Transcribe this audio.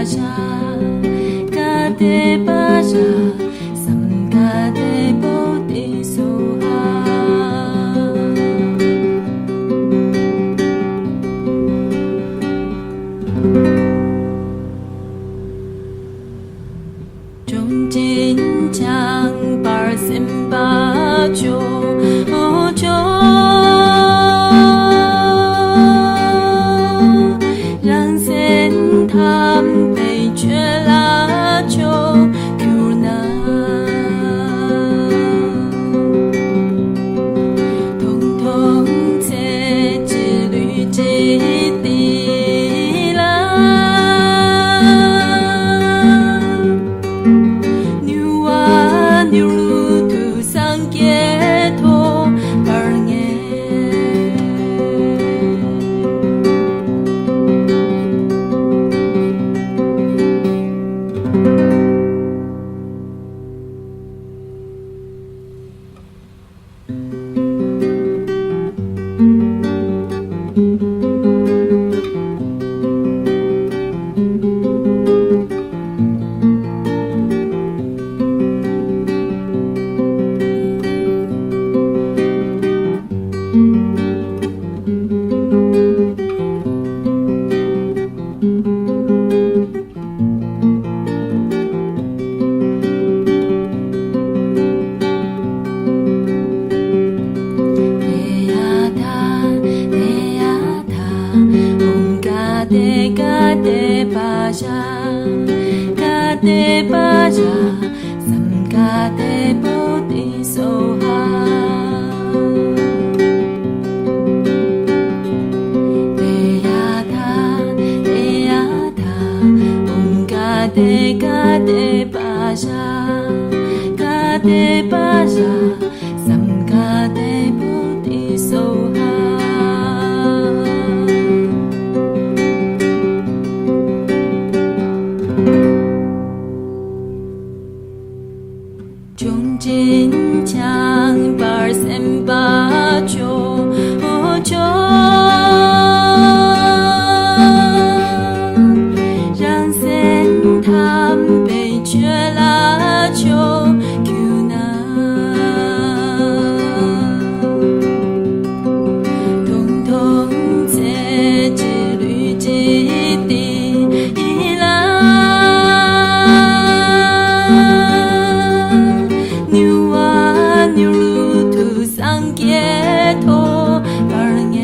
巴嘎得巴沙，三嘎得波提苏哈。中金强巴森巴九九。他们被却拉球 Q 那，统统在之旅基地啦。牛啊牛路途上街头而言。Gade baja, gade baja, sam gade bodhi soha. Deyata, gade baja, gade baja, sam gade bodhi soha.中金强巴森巴九九，让森他们被却拉球 Q 那，统统在之旅基地啦。牛啊牛路途上街头而言。